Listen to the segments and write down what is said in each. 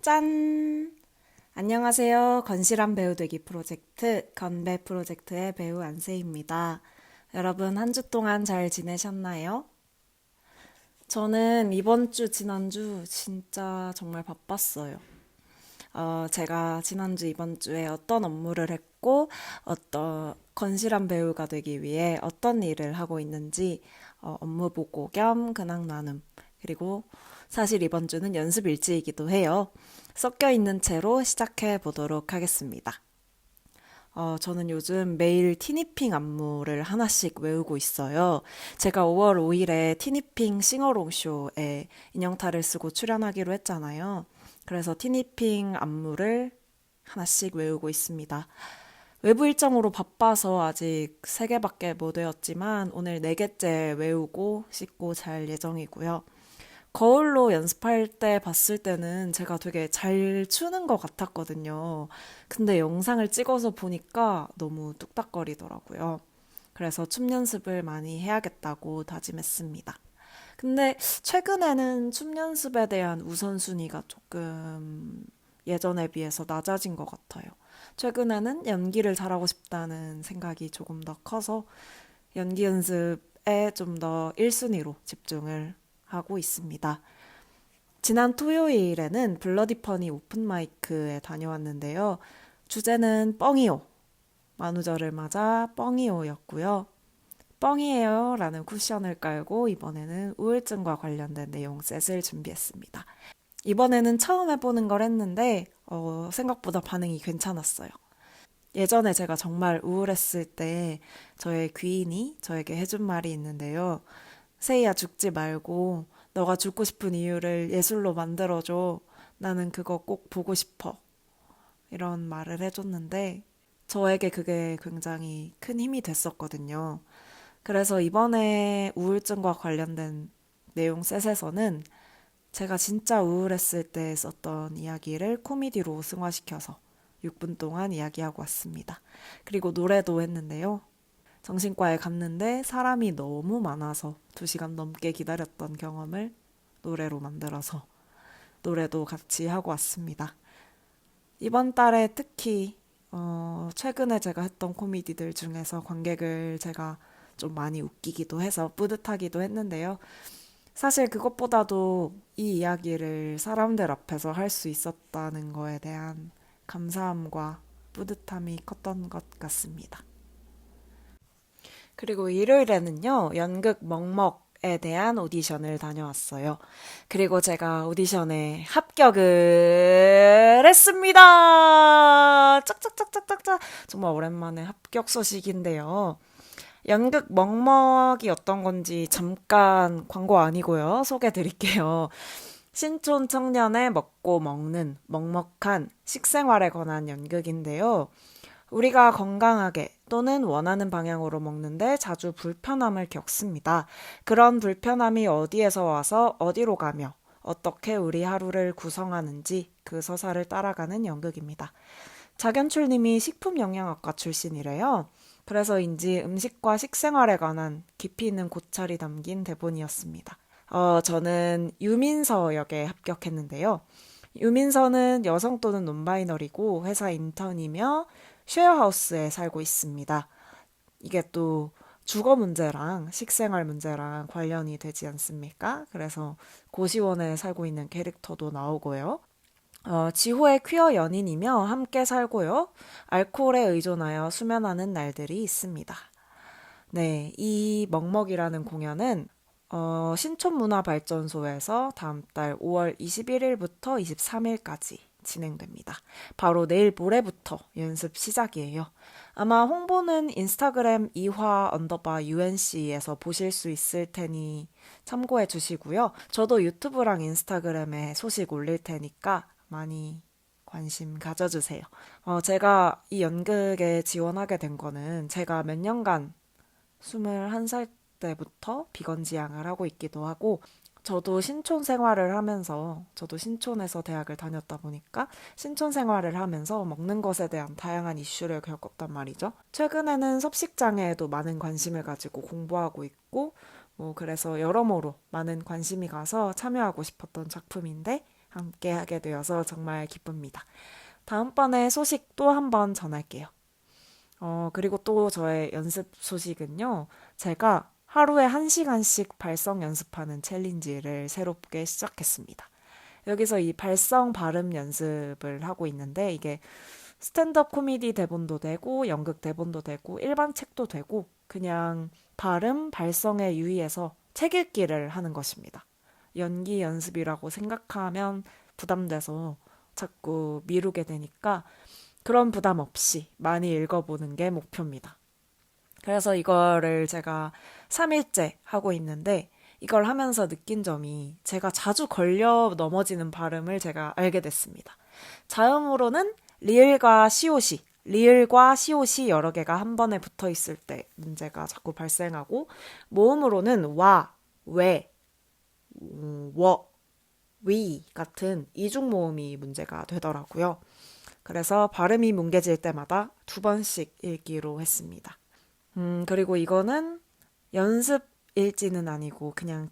짠! 안녕하세요. 건실한 배우 되기 프로젝트, 건배 프로젝트의 배우 안세희입니다. 여러분, 한 주 동안 잘 지내셨나요? 저는 이번 주, 지난주 진짜 정말 바빴어요. 제가 지난주, 이번 주에 어떤 업무를 했고, 어떤 건실한 배우가 되기 위해 어떤 일을 하고 있는지, 업무 보고 겸 근황 나눔. 그리고 사실 이번 주는 연습 일지이기도 해요. 섞여 있는 채로 시작해 보도록 하겠습니다. 저는 요즘 매일 티니핑 안무를 하나씩 외우고 있어요. 제가 5월 5일에 티니핑 싱어롱 쇼에 인형탈을 쓰고 출연하기로 했잖아요. 그래서 티니핑 안무를 하나씩 외우고 있습니다. 외부 일정으로 바빠서 아직 3개밖에 못 외웠지만 오늘 4개째 외우고 씻고 잘 예정이고요. 거울로 연습할 때 봤을 때는 제가 되게 잘 추는 것 같았거든요. 근데 영상을 찍어서 보니까 너무 뚝딱거리더라고요. 그래서 춤 연습을 많이 해야겠다고 다짐했습니다. 근데 최근에는 춤 연습에 대한 우선순위가 조금 예전에 비해서 낮아진 것 같아요. 최근에는 연기를 잘하고 싶다는 생각이 조금 더 커서 연기 연습에 좀 더 1순위로 집중을 하고 있습니다. 지난 토요일에는 블러디 퍼니 오픈 마이크에 다녀왔는데요. 주제는 뻥이요. 만우절을 맞아 뻥이요였고요. 뻥이에요 라는 쿠션을 깔고 이번에는 우울증과 관련된 내용 셋을 준비했습니다. 이번에는 처음 해보는 걸 했는데 생각보다 반응이 괜찮았어요. 예전에 제가 정말 우울했을 때 저의 귀인이 저에게 해준 말이 있는데요. 세이야 죽지 말고 너가 죽고 싶은 이유를 예술로 만들어줘. 나는 그거 꼭 보고 싶어. 이런 말을 해줬는데 저에게 그게 굉장히 큰 힘이 됐었거든요. 그래서 이번에 우울증과 관련된 내용 셋에서는 제가 진짜 우울했을 때 썼던 이야기를 코미디로 승화시켜서 6분 동안 이야기하고 왔습니다. 그리고 노래도 했는데요. 정신과에 갔는데 사람이 너무 많아서 2시간 넘게 기다렸던 경험을 노래로 만들어서 노래도 같이 하고 왔습니다. 이번 달에 특히 최근에 제가 했던 코미디들 중에서 관객을 제가 좀 많이 웃기기도 해서 뿌듯하기도 했는데요. 사실 그것보다도 이 이야기를 사람들 앞에서 할 수 있었다는 거에 대한 감사함과 뿌듯함이 컸던 것 같습니다. 그리고 일요일에는요, 연극 먹먹에 대한 오디션을 다녀왔어요. 그리고 제가 오디션에 합격을 했습니다! 짝짝짝짝짝짝. 정말 오랜만에 합격 소식인데요. 연극 먹먹이 어떤 건지 잠깐 광고 아니고요. 소개해 드릴게요. 신촌 청년의 먹고 먹는 먹먹한 식생활에 관한 연극인데요. 우리가 건강하게 또는 원하는 방향으로 먹는데 자주 불편함을 겪습니다. 그런 불편함이 어디에서 와서 어디로 가며 어떻게 우리 하루를 구성하는지 그 서사를 따라가는 연극입니다. 장현출님이 식품영양학과 출신이래요. 그래서인지 음식과 식생활에 관한 깊이 있는 고찰이 담긴 대본이었습니다. 저는 유민서 역에 합격했는데요. 유민서는 여성 또는 논바이너리고 회사 인턴이며 쉐어하우스에 살고 있습니다. 이게 또 주거 문제랑 식생활 문제랑 관련이 되지 않습니까? 그래서 고시원에 살고 있는 캐릭터도 나오고요. 지호의 퀴어 연인이며 함께 살고요. 알코올에 의존하여 수면하는 날들이 있습니다. 네, 이 먹먹이라는 공연은 신촌문화발전소에서 다음 달 5월 21일부터 23일까지 진행됩니다. 바로 내일 모레부터 연습 시작이에요. 아마 홍보는 인스타그램 이화 언더바 UNC에서 보실 수 있을 테니 참고해 주시고요. 저도 유튜브랑 인스타그램에 소식 올릴 테니까 많이 관심 가져주세요. 제가 이 연극에 지원하게 된 거는 제가 몇 년간 21살 때부터 비건 지향을 하고 있기도 하고, 저도 신촌 생활을 하면서, 저도 신촌에서 대학을 다녔다 보니까, 신촌 생활을 하면서 먹는 것에 대한 다양한 이슈를 겪었단 말이죠. 최근에는 섭식장애에도 많은 관심을 가지고 공부하고 있고, 그래서 여러모로 많은 관심이 가서 참여하고 싶었던 작품인데, 함께 하게 되어서 정말 기쁩니다. 다음번에 소식 또 한번 전할게요. 그리고 또 저의 연습 소식은요. 제가 하루에 1시간씩 발성 연습하는 챌린지를 새롭게 시작했습니다. 여기서 이 발성 발음 연습을 하고 있는데 이게 스탠드업 코미디 대본도 되고 연극 대본도 되고 일반 책도 되고 그냥 발음, 발성에 유의해서 책 읽기를 하는 것입니다. 연기 연습이라고 생각하면 부담돼서 자꾸 미루게 되니까 그런 부담 없이 많이 읽어보는 게 목표입니다. 그래서 이거를 제가 3일째 하고 있는데 이걸 하면서 느낀 점이 제가 자주 걸려 넘어지는 발음을 제가 알게 됐습니다. 자음으로는 리을과 시옷이 여러 개가 한 번에 붙어 있을 때 문제가 자꾸 발생하고 모음으로는 와, 왜, 워, 위 같은 이중 모음이 문제가 되더라고요. 그래서 발음이 뭉개질 때마다 2번씩 읽기로 했습니다. 그리고 이거는 연습 일지는 아니고 그냥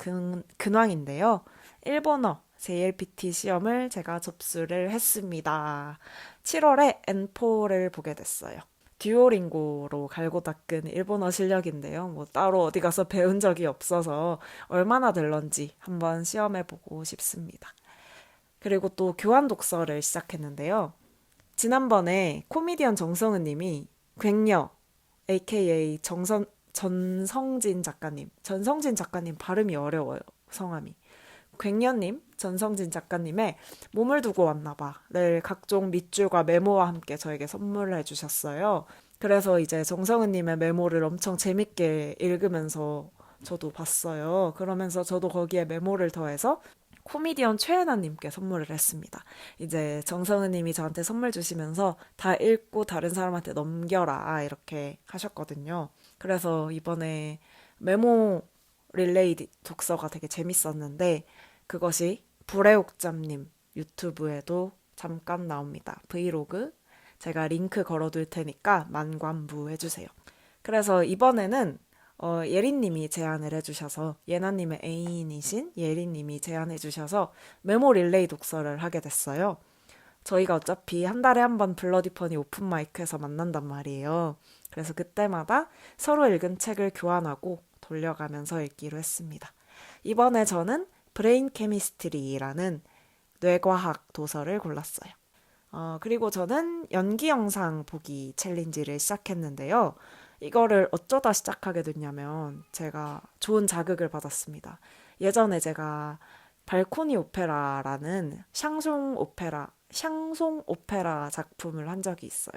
근황인데요. 일본어 JLPT 시험을 제가 접수를 했습니다. 7월에 N4를 보게 됐어요. 듀오링고로 갈고 닦은 일본어 실력인데요. 뭐 따로 어디 가서 배운 적이 없어서 얼마나 될런지 한번 시험해보고 싶습니다. 그리고 또 교환 독서를 시작했는데요. 지난번에 코미디언 정성은 님이 괭녀 aka 전성진 작가님 발음이 어려워요. 성함이. 괭녀님, 전성진 작가님의 몸을 두고 왔나봐를 각종 밑줄과 메모와 함께 저에게 선물해 주셨어요. 그래서 이제 정성은님의 메모를 엄청 재밌게 읽으면서 저도 봤어요. 그러면서 저도 거기에 메모를 더해서 코미디언 최애나님께 선물을 했습니다. 이제 정성은님이 저한테 선물 주시면서 다 읽고 다른 사람한테 넘겨라 이렇게 하셨거든요. 그래서 이번에 메모 릴레이 독서가 되게 재밌었는데 그것이 불의옥잠님 유튜브에도 잠깐 나옵니다. 브이로그 제가 링크 걸어둘 테니까 만관부 해주세요. 그래서 이번에는 예린님이 제안을 해주셔서 예나님의 애인이신 예린님이 제안해주셔서 메모 릴레이 독서를 하게 됐어요. 저희가 어차피 한 달에 한 번 블러디퍼니 오픈마이크에서 만난단 말이에요. 그래서 그때마다 서로 읽은 책을 교환하고 돌려가면서 읽기로 했습니다. 이번에 저는 브레인 케미스트리라는 뇌과학 도서를 골랐어요. 그리고 저는 연기 영상 보기 챌린지를 시작했는데요. 이거를 어쩌다 시작하게 됐냐면 제가 좋은 자극을 받았습니다. 예전에 제가 발코니 오페라라는 샹송 오페라 작품을 한 적이 있어요.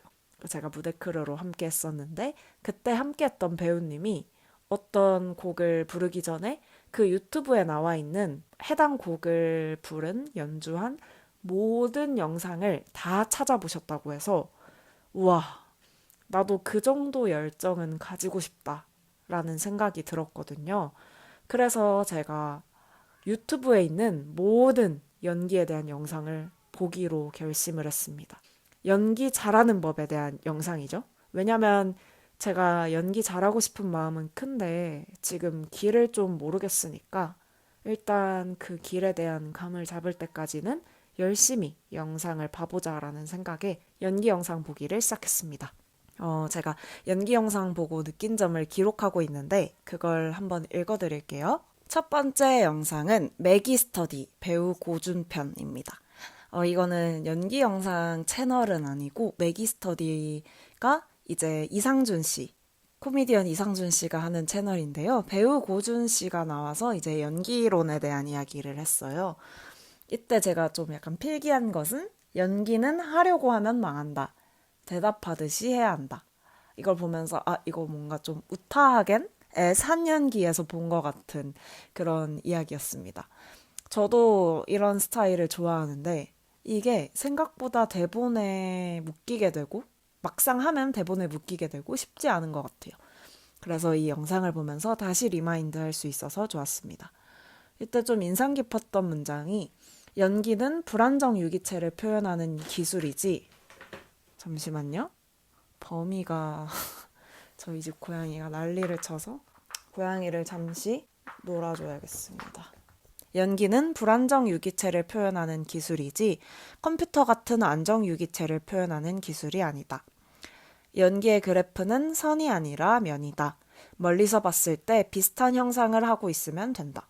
제가 무대 크루로 함께 했었는데 그때 함께 했던 배우님이 어떤 곡을 부르기 전에 그 유튜브에 나와 있는 해당 곡을 부른 연주한 모든 영상을 다 찾아보셨다고 해서 우와, 나도 그 정도 열정은 가지고 싶다라는 생각이 들었거든요. 그래서 제가 유튜브에 있는 모든 연기에 대한 영상을 보기로 결심을 했습니다. 연기 잘하는 법에 대한 영상이죠. 왜냐면 제가 연기 잘하고 싶은 마음은 큰데 지금 길을 좀 모르겠으니까 일단 그 길에 대한 감을 잡을 때까지는 열심히 영상을 봐보자라는 생각에 연기 영상 보기를 시작했습니다. 제가 연기 영상 보고 느낀 점을 기록하고 있는데 그걸 한번 읽어드릴게요. 첫 번째 영상은 매기 스터디 배우 고준 편입니다. 이거는 연기 영상 채널은 아니고 매기 스터디가 이제 이상준 씨, 코미디언 이상준 씨가 하는 채널인데요. 배우 고준 씨가 나와서 이제 연기론에 대한 이야기를 했어요. 이때 제가 좀 약간 필기한 것은 연기는 하려고 하면 망한다. 대답하듯이 해야 한다. 이걸 보면서 이거 뭔가 좀 우타하겐의 산연기에서 본 것 같은 그런 이야기였습니다. 저도 이런 스타일을 좋아하는데 이게 생각보다 대본에 묶이게 되고 막상 하면 대본에 묶이게 되고 쉽지 않은 것 같아요. 그래서 이 영상을 보면서 다시 리마인드 할 수 있어서 좋았습니다. 이때 좀 인상 깊었던 문장이 연기는 불안정 유기체를 표현하는 기술이지. 잠시만요. 범이가 저희 집 고양이가 난리를 쳐서 고양이를 잠시 놀아줘야겠습니다. 연기는 불안정 유기체를 표현하는 기술이지 컴퓨터 같은 안정 유기체를 표현하는 기술이 아니다. 연기의 그래프는 선이 아니라 면이다. 멀리서 봤을 때 비슷한 형상을 하고 있으면 된다.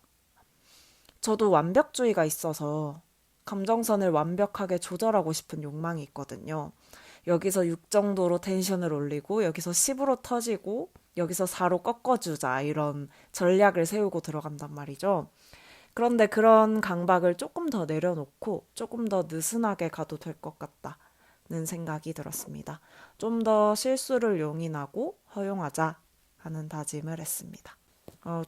저도 완벽주의가 있어서 감정선을 완벽하게 조절하고 싶은 욕망이 있거든요. 여기서 6 정도로 텐션을 올리고 여기서 10으로 터지고 여기서 4로 꺾어주자 이런 전략을 세우고 들어간단 말이죠. 그런데 그런 강박을 조금 더 내려놓고 조금 더 느슨하게 가도 될 것 같다는 생각이 들었습니다. 좀 더 실수를 용인하고 허용하자 하는 다짐을 했습니다.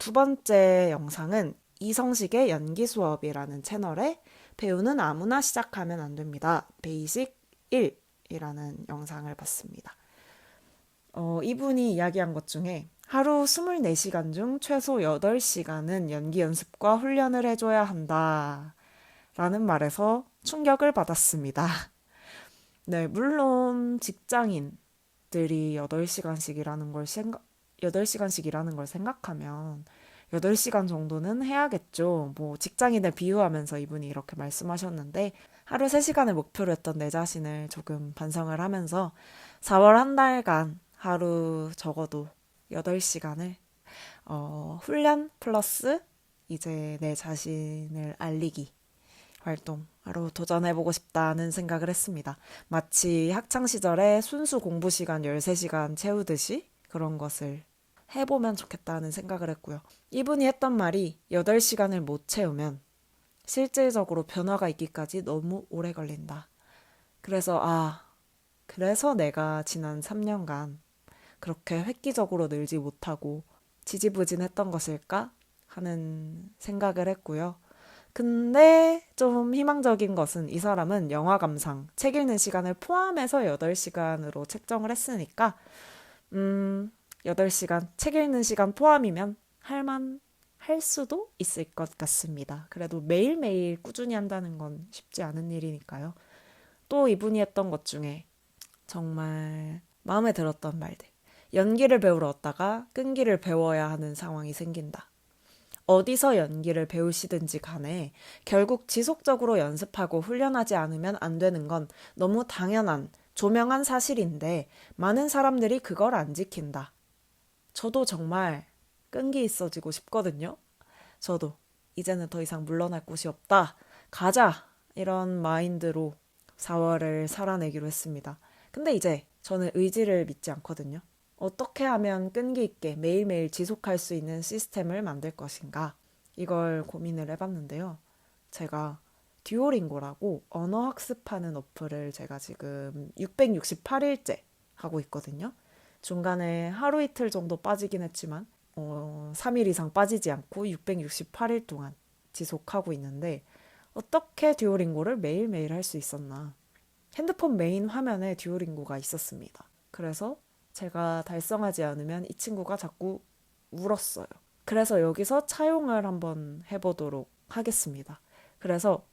두 번째 영상은 이성식의 연기 수업이라는 채널에 배우는 아무나 시작하면 안 됩니다. 베이직 1이라는 영상을 봤습니다. 이분이 이야기한 것 중에 하루 24시간 중 최소 8시간은 연기 연습과 훈련을 해줘야 한다. 라는 말에서 충격을 받았습니다. 네, 물론 직장인들이 8시간씩 일하는 걸 생각하면 8시간 정도는 해야겠죠. 뭐 직장인을 비유하면서 이분이 이렇게 말씀하셨는데 하루 3시간을 목표로 했던 내 자신을 조금 반성을 하면서 4월 한 달간 하루 적어도 8시간을 훈련 플러스 이제 내 자신을 알리기 활동하러 도전해보고 싶다는 생각을 했습니다. 마치 학창시절에 순수 공부 시간 13시간 채우듯이 그런 것을 해보면 좋겠다는 생각을 했고요. 이분이 했던 말이 8시간을 못 채우면 실질적으로 변화가 있기까지 너무 오래 걸린다. 그래서 내가 지난 3년간 그렇게 획기적으로 늘지 못하고 지지부진했던 것일까 하는 생각을 했고요. 근데 좀 희망적인 것은 이 사람은 영화 감상, 책 읽는 시간을 포함해서 8시간으로 책정을 했으니까 8시간, 책 읽는 시간 포함이면 할 수도 있을 것 같습니다. 그래도 매일매일 꾸준히 한다는 건 쉽지 않은 일이니까요. 또 이분이 했던 것 중에 정말 마음에 들었던 말들. 연기를 배우러 왔다가 끈기를 배워야 하는 상황이 생긴다. 어디서 연기를 배우시든지 간에 결국 지속적으로 연습하고 훈련하지 않으면 안 되는 건 너무 당연한, 조명한 사실인데 많은 사람들이 그걸 안 지킨다. 저도 정말 끈기 있어지고 싶거든요. 저도 이제는 더 이상 물러날 곳이 없다. 가자! 이런 마인드로 4월을 살아내기로 했습니다. 근데 이제 저는 의지를 믿지 않거든요. 어떻게 하면 끈기 있게 매일매일 지속할 수 있는 시스템을 만들 것인가? 이걸 고민을 해봤는데요. 제가 듀오링고라고 언어 학습하는 어플을 제가 지금 668일째 하고 있거든요. 중간에 하루 이틀 정도 빠지긴 했지만 3일 이상 빠지지 않고 668일 동안 지속하고 있는데 어떻게 듀오링고를 매일매일 할 수 있었나? 핸드폰 메인 화면에 듀오링고가 있었습니다. 그래서 제가 달성하지 않으면 이 친구가 자꾸 울었어요. 그래서 여기서 차용을 한번 해보도록 하겠습니다. 그래서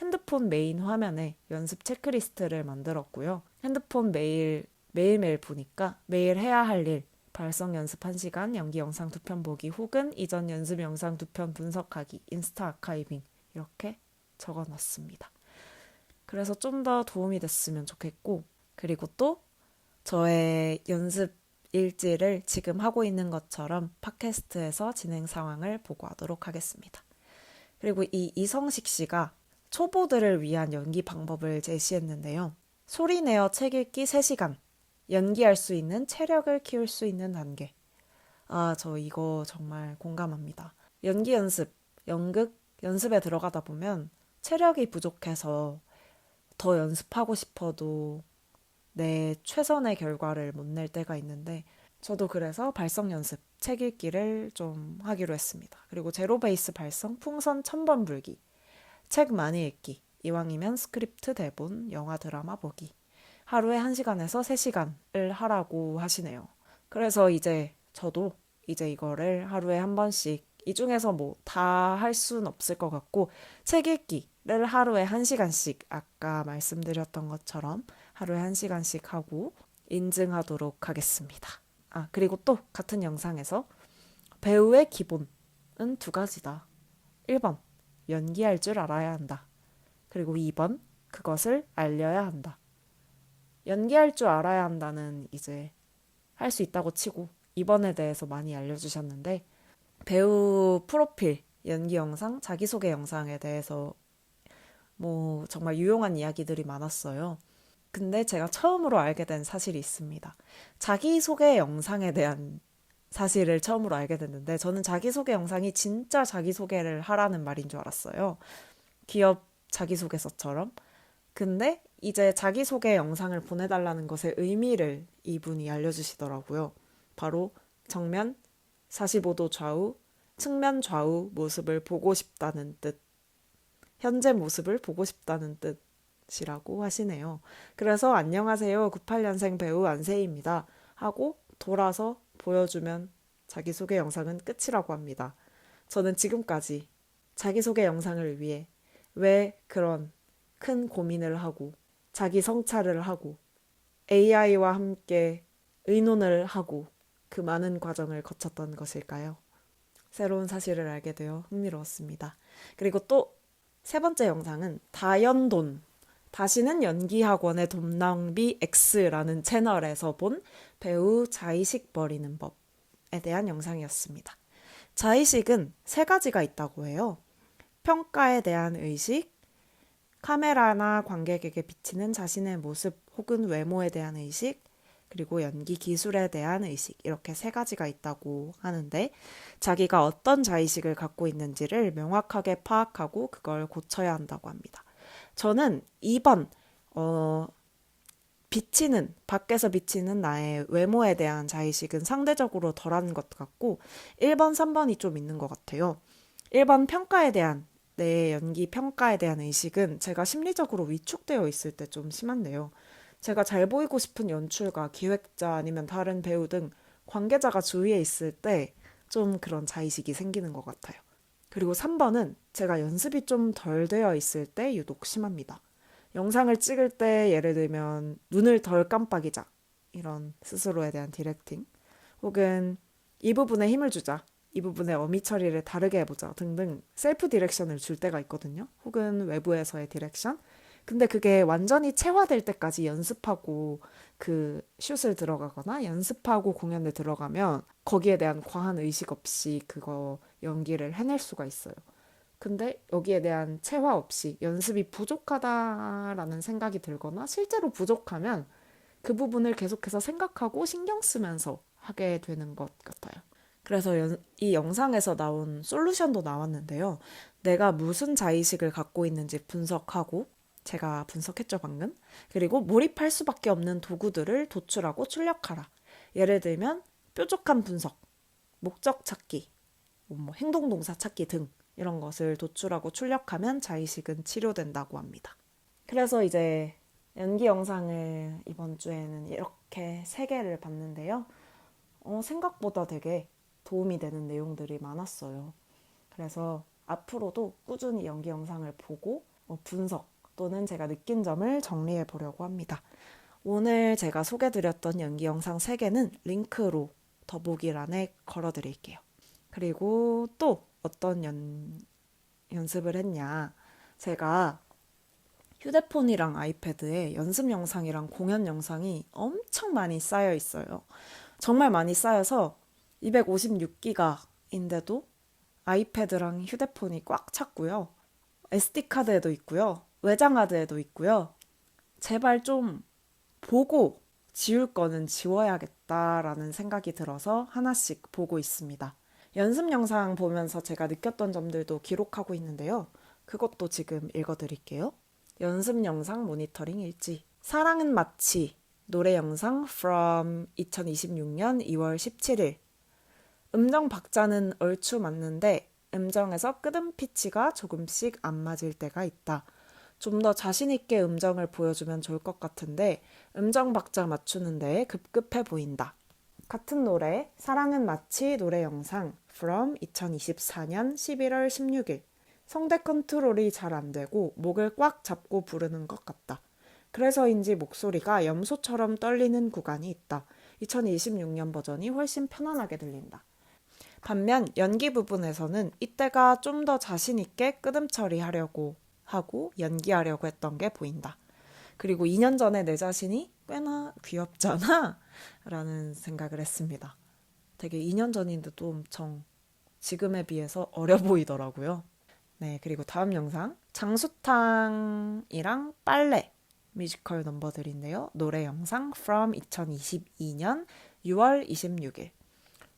핸드폰 메인 화면에 연습 체크리스트를 만들었고요. 핸드폰 매일매일 보니까 매일 해야 할 일, 발성 연습 1시간, 연기 영상 2편 보기 혹은 이전 연습 영상 2편 분석하기, 인스타 아카이빙 이렇게 적어놨습니다. 그래서 좀 더 도움이 됐으면 좋겠고 그리고 또 저의 연습 일지를 지금 하고 있는 것처럼 팟캐스트에서 진행 상황을 보고하도록 하겠습니다. 그리고 이 이성식 씨가 초보들을 위한 연기 방법을 제시했는데요. 소리 내어 책 읽기 3시간, 연기할 수 있는 체력을 키울 수 있는 단계. 저 이거 정말 공감합니다. 연기 연습, 연극 연습에 들어가다 보면 체력이 부족해서 더 연습하고 싶어도 내 최선의 결과를 못 낼 때가 있는데 저도 그래서 발성 연습, 책 읽기를 좀 하기로 했습니다. 그리고 제로 베이스 발성, 풍선 1000번 불기, 책 많이 읽기, 이왕이면 스크립트 대본, 영화 드라마 보기. 하루에 1시간에서 3시간을 하라고 하시네요. 그래서 저도 이거를 하루에 한 번씩 이 중에서 뭐 다 할 순 없을 것 같고 책 읽기를 하루에 1시간씩 아까 말씀드렸던 것처럼 하루에 1시간씩 하고 인증하도록 하겠습니다. 그리고 또 같은 영상에서 배우의 기본은 2가지다. 1번, 연기할 줄 알아야 한다. 그리고 2번, 그것을 알려야 한다. 연기할 줄 알아야 한다는 이제 할 수 있다고 치고 2번에 대해서 많이 알려주셨는데 배우 프로필, 연기 영상, 자기소개 영상에 대해서 뭐 정말 유용한 이야기들이 많았어요. 근데 제가 처음으로 알게 된 사실이 있습니다. 자기소개 영상에 대한 사실을 처음으로 알게 됐는데 저는 자기소개 영상이 진짜 자기소개를 하라는 말인 줄 알았어요. 기업 자기소개서처럼. 근데 이제 자기소개 영상을 보내달라는 것의 의미를 이분이 알려주시더라고요. 바로 정면 45도 좌우, 측면 좌우 모습을 보고 싶다는 뜻, 현재 모습을 보고 싶다는 뜻이라고 하시네요. 그래서 안녕하세요. 98년생 배우 안세희입니다. 하고 돌아서 보여주면 자기소개 영상은 끝이라고 합니다. 저는 지금까지 자기소개 영상을 위해 왜 그런 큰 고민을 하고 자기 성찰을 하고 AI와 함께 의논을 하고 그 많은 과정을 거쳤던 것일까요? 새로운 사실을 알게 되어 흥미로웠습니다. 그리고 또 세 번째 영상은 다연돈, 다시는 연기학원의 돈 낭비 X라는 채널에서 본 배우 자의식 버리는 법에 대한 영상이었습니다. 자의식은 세 가지가 있다고 해요. 평가에 대한 의식, 카메라나 관객에게 비치는 자신의 모습 혹은 외모에 대한 의식, 그리고 연기 기술에 대한 의식, 이렇게 세 가지가 있다고 하는데 자기가 어떤 자의식을 갖고 있는지를 명확하게 파악하고 그걸 고쳐야 한다고 합니다. 저는 2번 밖에서 비치는 나의 외모에 대한 자의식은 상대적으로 덜한 것 같고 1번, 3번이 좀 있는 것 같아요. 1번 평가에 대한 내 연기 평가에 대한 의식은 제가 심리적으로 위축되어 있을 때 좀 심한데요. 제가 잘 보이고 싶은 연출가, 기획자 아니면 다른 배우 등 관계자가 주위에 있을 때 좀 그런 자의식이 생기는 것 같아요. 그리고 3번은 제가 연습이 좀 덜 되어 있을 때 유독 심합니다. 영상을 찍을 때 예를 들면 눈을 덜 깜빡이자 이런 스스로에 대한 디렉팅 혹은 이 부분에 힘을 주자 이 부분의 어미 처리를 다르게 해보자 등등 셀프 디렉션을 줄 때가 있거든요. 혹은 외부에서의 디렉션. 근데 그게 완전히 체화될 때까지 연습하고 그 슛을 들어가거나 연습하고 공연을 들어가면 거기에 대한 과한 의식 없이 그거 연기를 해낼 수가 있어요. 근데 여기에 대한 체화 없이 연습이 부족하다라는 생각이 들거나 실제로 부족하면 그 부분을 계속해서 생각하고 신경 쓰면서 하게 되는 것 같아요. 그래서 이 영상에서 나온 솔루션도 나왔는데요. 내가 무슨 자의식을 갖고 있는지 분석하고 제가 분석했죠, 방금. 그리고 몰입할 수밖에 없는 도구들을 도출하고 출력하라. 예를 들면 뾰족한 분석, 목적 찾기, 뭐 행동 동사 찾기 등 이런 것을 도출하고 출력하면 자의식은 치료된다고 합니다. 그래서 이제 연기 영상을 이번 주에는 이렇게 3개를 봤는데요. 생각보다 되게 도움이 되는 내용들이 많았어요. 그래서 앞으로도 꾸준히 연기 영상을 보고 분석 또는 제가 느낀 점을 정리해 보려고 합니다. 오늘 제가 소개드렸던 연기 영상 3개는 링크로 더보기란에 걸어드릴게요. 그리고 또 어떤 연습을 했냐. 제가 휴대폰이랑 아이패드에 연습 영상이랑 공연 영상이 엄청 많이 쌓여 있어요. 정말 많이 쌓여서 256기가인데도 아이패드랑 휴대폰이 꽉 찼고요. SD카드에도 있고요. 외장하드에도 있고요. 제발 좀 보고 지울 거는 지워야겠다라는 생각이 들어서 하나씩 보고 있습니다. 연습 영상 보면서 제가 느꼈던 점들도 기록하고 있는데요. 그것도 지금 읽어드릴게요. 연습 영상 모니터링 일지. 사랑은 마치 노래 영상 from 2026년 2월 17일. 음정 박자는 얼추 맞는데 음정에서 끄듬 피치가 조금씩 안 맞을 때가 있다. 좀 더 자신 있게 음정을 보여주면 좋을 것 같은데 음정 박자 맞추는 데에 급급해 보인다. 같은 노래 사랑은 마치 노래 영상 from 2024년 11월 16일. 성대 컨트롤이 잘 안 되고 목을 꽉 잡고 부르는 것 같다. 그래서인지 목소리가 염소처럼 떨리는 구간이 있다. 2026년 버전이 훨씬 편안하게 들린다. 반면 연기 부분에서는 이때가 좀 더 자신 있게 끄듬 처리하려고 하고 연기하려고 했던 게 보인다. 그리고 2년 전에 내 자신이 꽤나 귀엽잖아 라는 생각을 했습니다. 되게 2년 전인데도 엄청 지금에 비해서 어려 보이더라고요. 네, 그리고 다음 영상 장수탕이랑 빨래 뮤지컬 넘버들인데요. 노래 영상 from 2022년 6월 26일.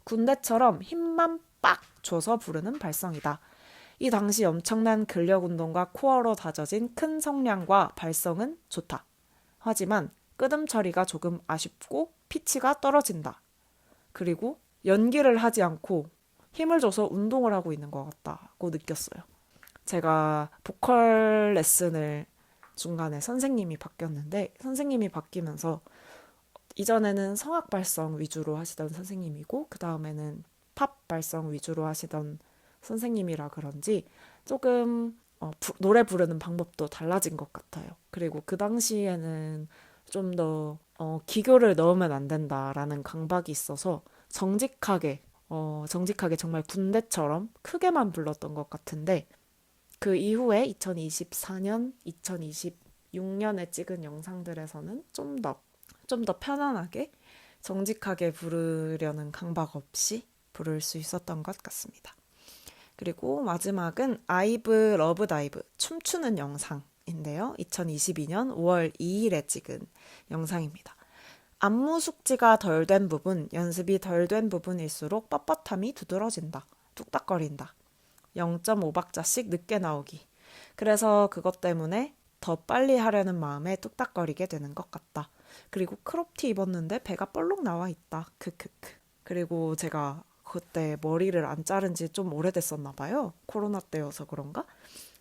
군대처럼 힘만 빡 줘서 부르는 발성이다. 이 당시 엄청난 근력 운동과 코어로 다져진 큰 성량과 발성은 좋다. 하지만 끄듬 처리가 조금 아쉽고 피치가 떨어진다. 그리고 연기를 하지 않고 힘을 줘서 운동을 하고 있는 것 같다고 느꼈어요. 제가 보컬 레슨을 중간에 선생님이 바뀌었는데 선생님이 바뀌면서 이전에는 성악 발성 위주로 하시던 선생님이고 그 다음에는 팝 발성 위주로 하시던 선생님이라 그런지 조금 노래 부르는 방법도 달라진 것 같아요. 그리고 그 당시에는 좀 더 기교를 넣으면 안 된다라는 강박이 있어서 정직하게 정말 군대처럼 크게만 불렀던 것 같은데 그 이후에 2024년, 2026년에 찍은 영상들에서는 좀 더 편안하게 정직하게 부르려는 강박 없이 부를 수 있었던 것 같습니다. 그리고 마지막은 아이브 러브 다이브 춤추는 영상인데요. 2022년 5월 2일에 찍은 영상입니다. 안무 숙지가 덜 된 부분, 연습이 덜 된 부분일수록 뻣뻣함이 두드러진다. 뚝딱거린다. 0.5박자씩 늦게 나오기. 그래서 그것 때문에 더 빨리 하려는 마음에 뚝딱거리게 되는 것 같다. 그리고 크롭티 입었는데 배가 볼록 나와 있다. 크크크. 그리고 제가 그때 머리를 안 자른 지 좀 오래됐었나 봐요. 코로나 때여서 그런가?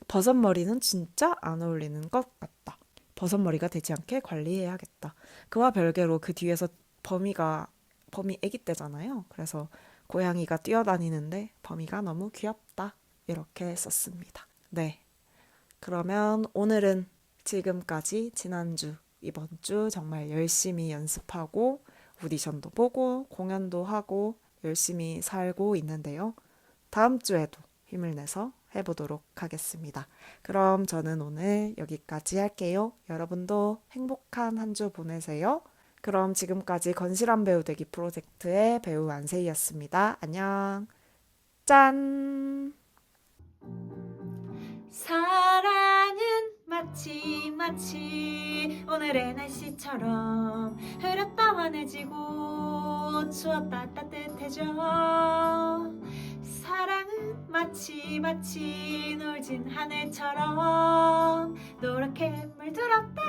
버섯머리는 진짜 안 어울리는 것 같다. 버섯머리가 되지 않게 관리해야겠다. 그와 별개로 그 뒤에서 범이 아기 때잖아요. 그래서 고양이가 뛰어다니는데 범이가 너무 귀엽다. 이렇게 썼습니다. 네. 그러면 오늘은 지금까지 지난주, 이번 주 정말 열심히 연습하고 오디션도 보고 공연도 하고 열심히 살고 있는데요. 다음 주에도 힘을 내서 해보도록 하겠습니다. 그럼 저는 오늘 여기까지 할게요. 여러분도 행복한 한 주 보내세요. 그럼 지금까지 건실한 배우 되기 프로젝트의 배우 안세희였습니다. 안녕. 짠! 사랑은 마치 오늘의 날씨처럼 흐렸다 환해지고 추웠다 따뜻해져. 사랑은 마치 노을진 하늘처럼 노랗게 물들었다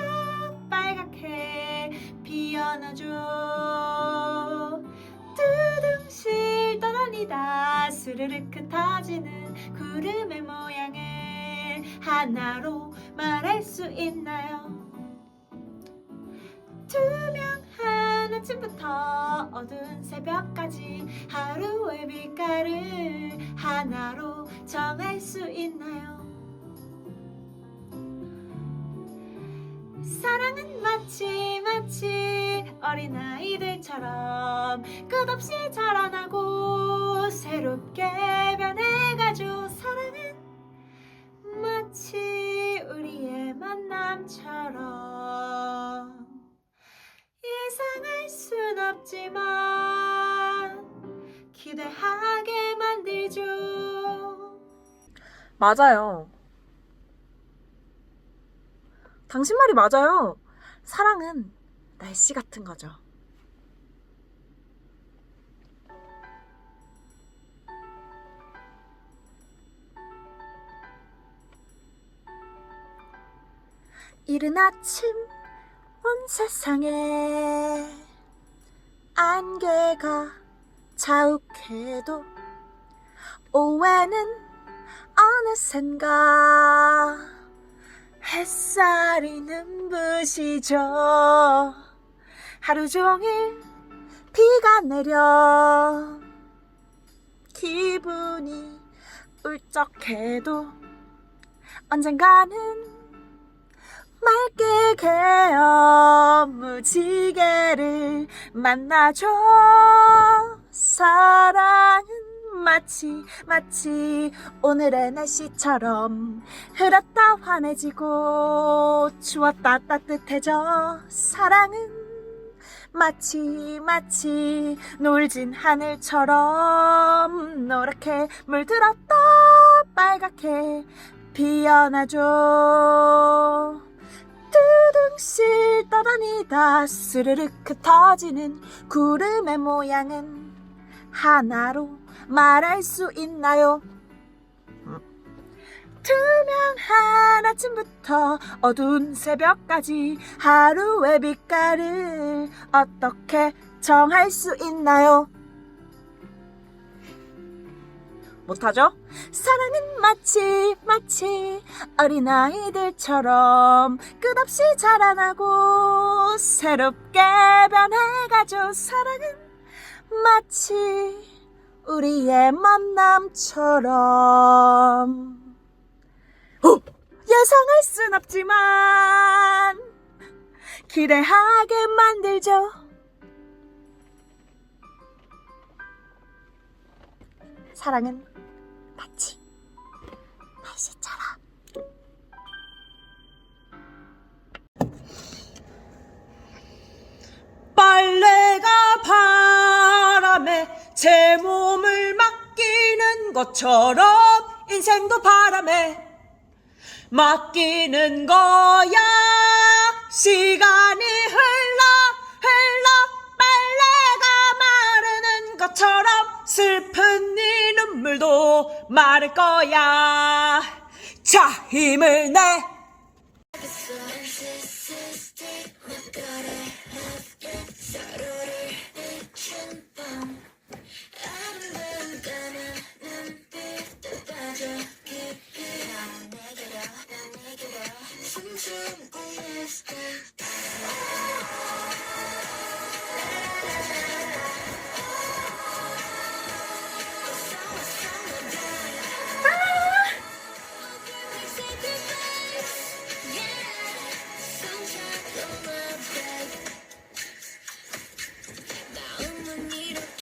빨갛게 피어나줘. 두둥실 떠다니다 스르륵 흩어지는 구름의 모양을 하나로 말할 수 있나요? 투명한 아침부터 어두운 새벽까지 하루의 빛깔을 하나로 정할 수 있나요? 사랑은 마치 어린아이들처럼 끝없이 자라나고 새롭게 변해가죠. 사랑은 마치 우리의 만남처럼 예상할 순 없지만 기대하게 만들죠. 맞아요. 당신 말이 맞아요. 사랑은 날씨 같은 거죠. 이른 아침 온 세상에 안개가 자욱해도 오후에는 어느샌가 햇살이 눈부시죠. 하루 종일 비가 내려 기분이 울적해도 언젠가는 맑게 개어 무지개를 만나죠. 사랑은 마치 오늘의 날씨처럼 흐렸다 환해지고 추웠다 따뜻해져. 사랑은 마치 노을진 하늘처럼 노랗게 물들었다 빨갛게 피어나죠. 두둥실 떠다니다 스르륵 흩어지는 구름의 모양은 하나로 말할 수 있나요? 투명한 아침부터 어두운 새벽까지 하루의 빛깔을 어떻게 정할 수 있나요? 못하죠? 사랑은 마치 어린아이들처럼 끝없이 자라나고 새롭게 변해가죠. 사랑은 마치 우리의 만남처럼 예상할 순 없지만 기대하게 만들죠. 사랑은 마치 날씨처럼. 빨래가 바람에 제 몸을 맡기는 것처럼 인생도 바람에 맡기는 거야. 시간이 흘러 빨래가 마르는 것처럼 슬픈 네 눈물도 마를 거야. 자, 힘을 내